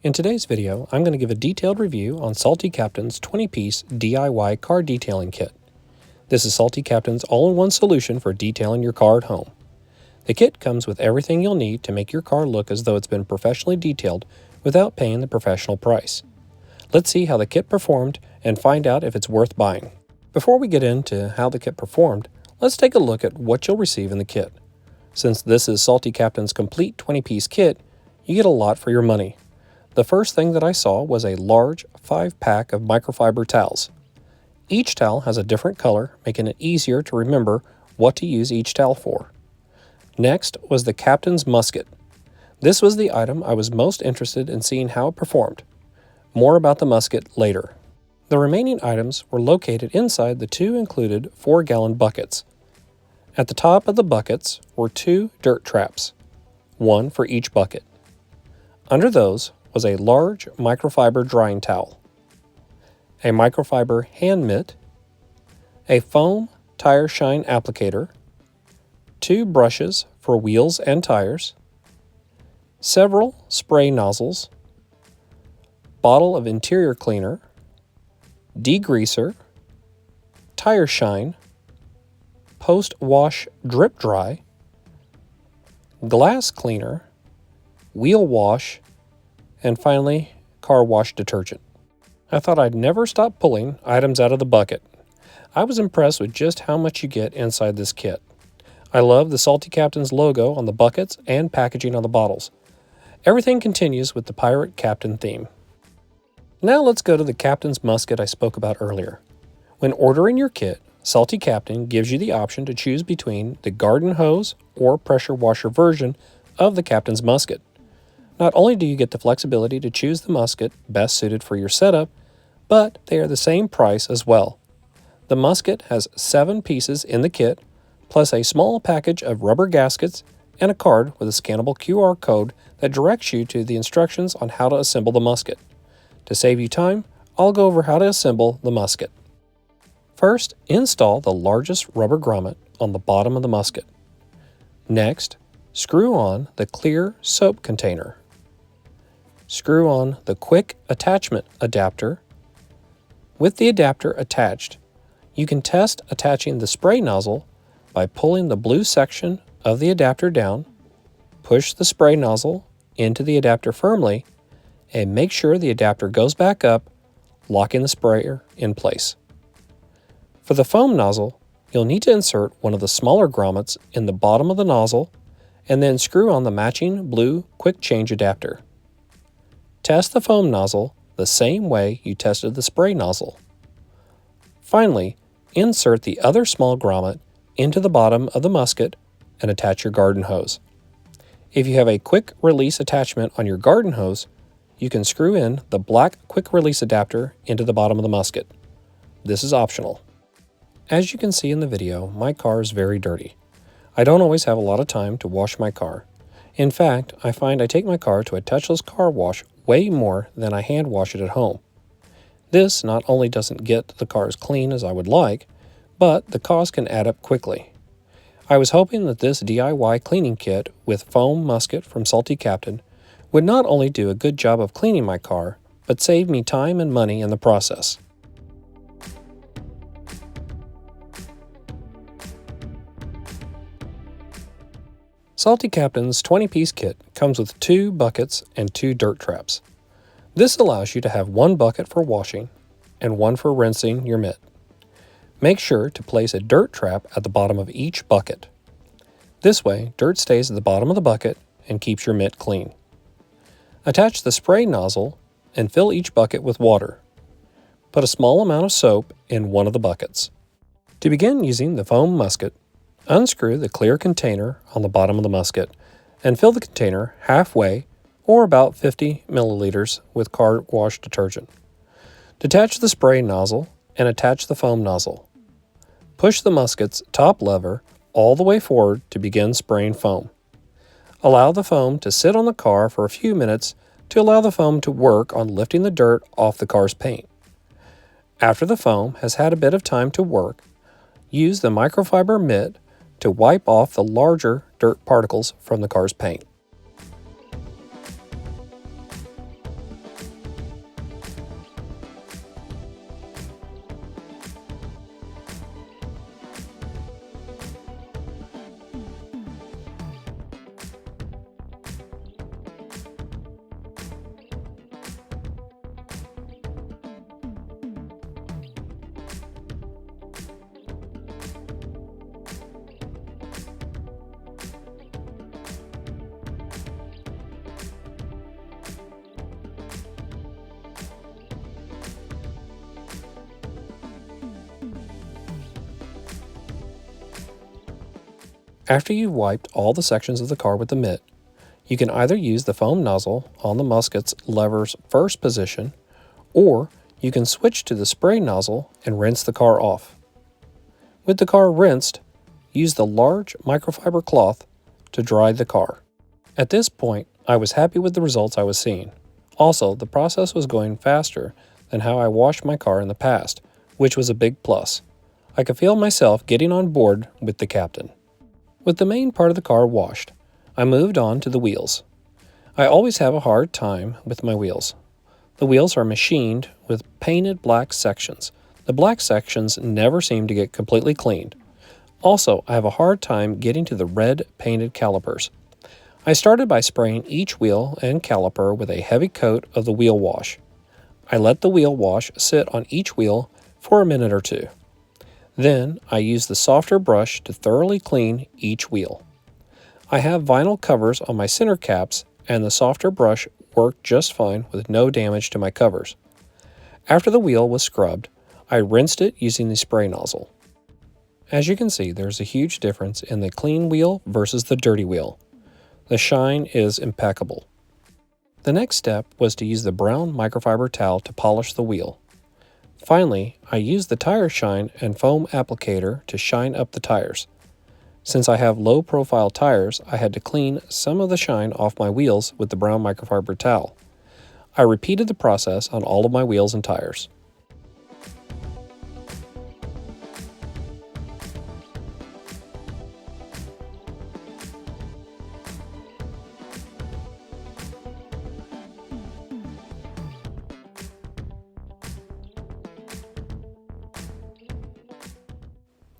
In today's video, I'm going to give a detailed review on Salty Captain's 20-piece DIY car detailing kit. This is Salty Captain's all-in-one solution for detailing your car at home. The kit comes with everything you'll need to make your car look as though it's been professionally detailed without paying the professional price. Let's see how the kit performed and find out if it's worth buying. Before we get into how the kit performed, let's take a look at what you'll receive in the kit. Since this is Salty Captain's complete 20-piece kit, you get a lot for your money. The first thing that I saw was a large 5-pack of microfiber towels. Each towel has a different color, making it easier to remember what to use each towel for. Next was the Captain's Musket. This was the item I was most interested in seeing how it performed. More about the musket later. The remaining items were located inside the two included 4-gallon buckets. At the top of the buckets were 2 dirt traps, one for each bucket. Under those was a large microfiber drying towel, a microfiber hand mitt, a foam tire shine applicator, 2 brushes for wheels and tires, several spray nozzles, bottle of interior cleaner, degreaser, tire shine, post-wash drip dry, glass cleaner, wheel wash, and finally, car wash detergent. I thought I'd never stop pulling items out of the bucket. I was impressed with just how much you get inside this kit. I love the Salty Captain's logo on the buckets and packaging on the bottles. Everything continues with the Pirate Captain theme. Now let's go to the Captain's Musket I spoke about earlier. When ordering your kit, Salty Captain gives you the option to choose between the garden hose or pressure washer version of the Captain's Musket. Not only do you get the flexibility to choose the musket best suited for your setup, but they are the same price as well. The musket has 7 pieces in the kit, plus a small package of rubber gaskets and a card with a scannable QR code that directs you to the instructions on how to assemble the musket. To save you time, I'll go over how to assemble the musket. First, install the largest rubber grommet on the bottom of the musket. Next, screw on the clear soap container. Screw on the quick attachment adapter. With the adapter attached, you can test attaching the spray nozzle by pulling the blue section of the adapter down, push the spray nozzle into the adapter firmly, and make sure the adapter goes back up, locking the sprayer in place. For the foam nozzle, you'll need to insert one of the smaller grommets in the bottom of the nozzle and then screw on the matching blue quick change adapter. Test the foam nozzle the same way you tested the spray nozzle. Finally, insert the other small grommet into the bottom of the musket and attach your garden hose. If you have a quick release attachment on your garden hose, you can screw in the black quick release adapter into the bottom of the musket. This is optional. As you can see in the video, my car is very dirty. I don't always have a lot of time to wash my car. In fact, I find I take my car to a touchless car wash way more than I hand wash it at home. This not only doesn't get the car as clean as I would like, but the cost can add up quickly. I was hoping that this DIY cleaning kit with foam musket from Salty Captain would not only do a good job of cleaning my car, but save me time and money in the process. Salty Captain's 20-piece kit comes with 2 buckets and 2 dirt traps. This allows you to have 1 bucket for washing and 1 for rinsing your mitt. Make sure to place a dirt trap at the bottom of each bucket. This way, dirt stays at the bottom of the bucket and keeps your mitt clean. Attach the spray nozzle and fill each bucket with water. Put a small amount of soap in one of the buckets. To begin using the foam musket, unscrew the clear container on the bottom of the musket and fill the container halfway or about 50 milliliters with car wash detergent. Detach the spray nozzle and attach the foam nozzle. Push the musket's top lever all the way forward to begin spraying foam. Allow the foam to sit on the car for a few minutes to allow the foam to work on lifting the dirt off the car's paint. After the foam has had a bit of time to work, use the microfiber mitt to wipe off the larger dirt particles from the car's paint. After you've wiped all the sections of the car with the mitt, you can either use the foam nozzle on the Musket's lever's first position, or you can switch to the spray nozzle and rinse the car off. With the car rinsed, use the large microfiber cloth to dry the car. At this point, I was happy with the results I was seeing. Also, the process was going faster than how I washed my car in the past, which was a big plus. I could feel myself getting on board with the captain. With the main part of the car washed, I moved on to the wheels. I always have a hard time with my wheels. The wheels are machined with painted black sections. The black sections never seem to get completely cleaned. Also, I have a hard time getting to the red painted calipers. I started by spraying each wheel and caliper with a heavy coat of the wheel wash. I let the wheel wash sit on each wheel for a minute or two. Then I used the softer brush to thoroughly clean each wheel. I have vinyl covers on my center caps, and the softer brush worked just fine with no damage to my covers. After the wheel was scrubbed, I rinsed it using the spray nozzle. As you can see, there's a huge difference in the clean wheel versus the dirty wheel. The shine is impeccable. The next step was to use the brown microfiber towel to polish the wheel. Finally, I used the tire shine and foam applicator to shine up the tires. Since I have low-profile tires, I had to clean some of the shine off my wheels with the brown microfiber towel. I repeated the process on all of my wheels and tires.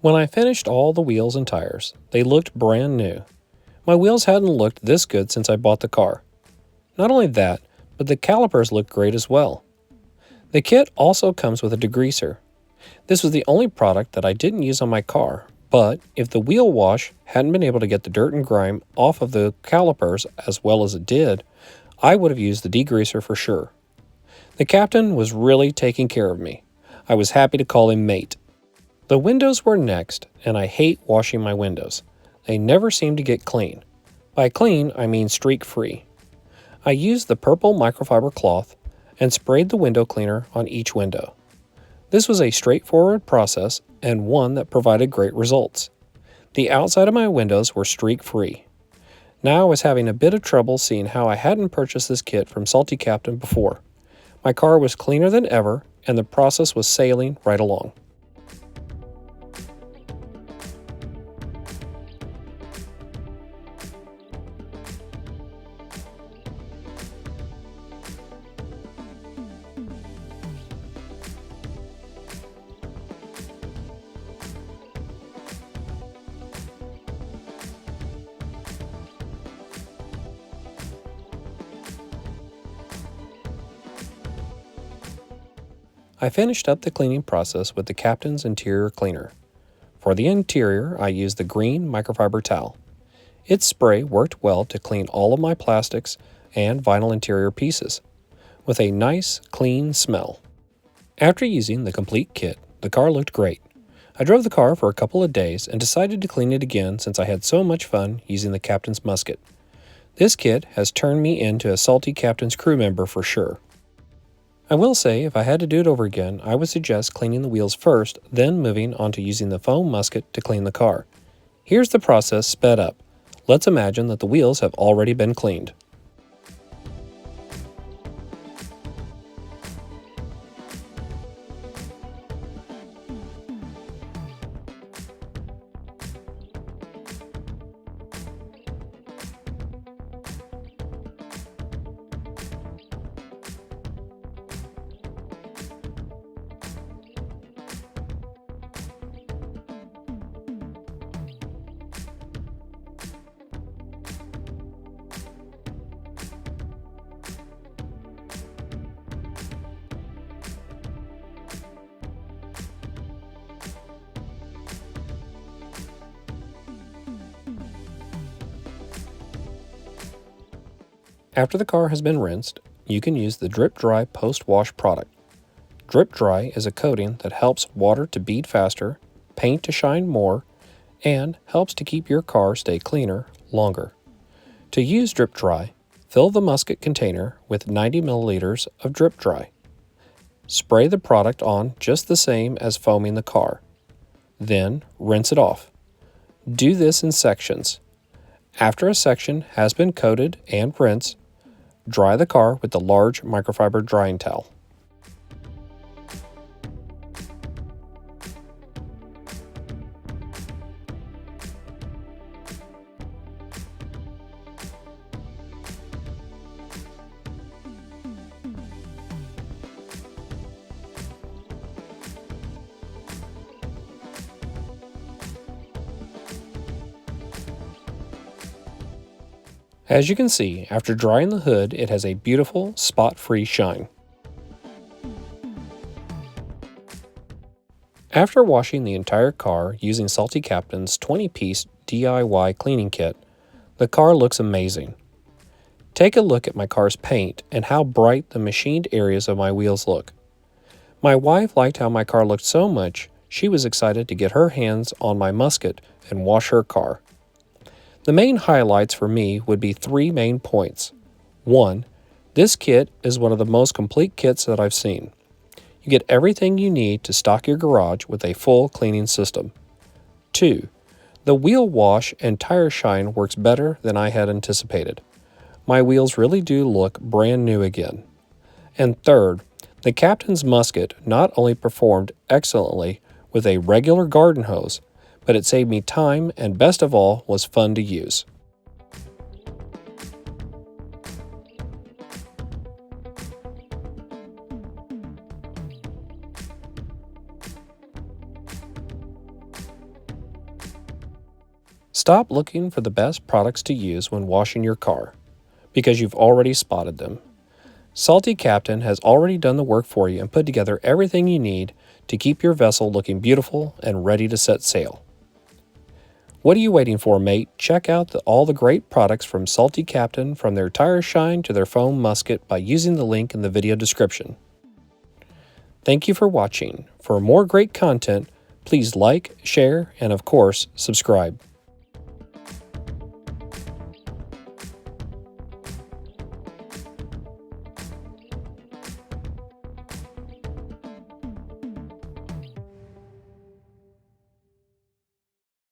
When I finished all the wheels and tires, they looked brand new. My wheels hadn't looked this good since I bought the car. Not only that, but the calipers looked great as well. The kit also comes with a degreaser. This was the only product that I didn't use on my car, but if the wheel wash hadn't been able to get the dirt and grime off of the calipers as well as it did, I would have used the degreaser for sure. The captain was really taking care of me. I was happy to call him mate. The windows were next, and I hate washing my windows. They never seem to get clean. By clean, I mean streak-free. I used the purple microfiber cloth and sprayed the window cleaner on each window. This was a straightforward process and one that provided great results. The outside of my windows were streak-free. Now I was having a bit of trouble seeing how I hadn't purchased this kit from Salty Captain before. My car was cleaner than ever, and the process was sailing right along. I finished up the cleaning process with the Captain's interior cleaner. For the interior, I used the green microfiber towel. Its spray worked well to clean all of my plastics and vinyl interior pieces, with a nice, clean smell. After using the complete kit, the car looked great. I drove the car for a couple of days and decided to clean it again since I had so much fun using the Captain's Musket. This kit has turned me into a Salty Captain's crew member for sure. I will say, if I had to do it over again, I would suggest cleaning the wheels first, then moving on to using the foam musket to clean the car. Here's the process sped up. Let's imagine that the wheels have already been cleaned. After the car has been rinsed, you can use the Drip Dry post-wash product. Drip Dry is a coating that helps water to bead faster, paint to shine more, and helps to keep your car stay cleaner longer. To use Drip Dry, fill the Musket container with 90 milliliters of Drip Dry. Spray the product on just the same as foaming the car. Then rinse it off. Do this in sections. After a section has been coated and rinsed, dry the car with the large microfiber drying towel. As you can see, after drying the hood, it has a beautiful, spot-free shine. After washing the entire car using Salty Captain's 20-piece DIY cleaning kit, the car looks amazing. Take a look at my car's paint and how bright the machined areas of my wheels look. My wife liked how my car looked so much, she was excited to get her hands on my Musket and wash her car. The main highlights for me would be 3 main points. 1. This kit is one of the most complete kits that I've seen. You get everything you need to stock your garage with a full cleaning system. 2. The wheel wash and tire shine works better than I had anticipated. My wheels really do look brand new again. And 3rd, the Captain's Musket not only performed excellently with a regular garden hose, but it saved me time and best of all was fun to use. Stop looking for the best products to use when washing your car, because you've already spotted them. Salty Captain has already done the work for you and put together everything you need to keep your vessel looking beautiful and ready to set sail. What are you waiting for, mate? Check out all the great products from Salty Captain, from their tire shine to their foam musket, by using the link in the video description. Thank you for watching. For more great content, please like, share, and of course, subscribe.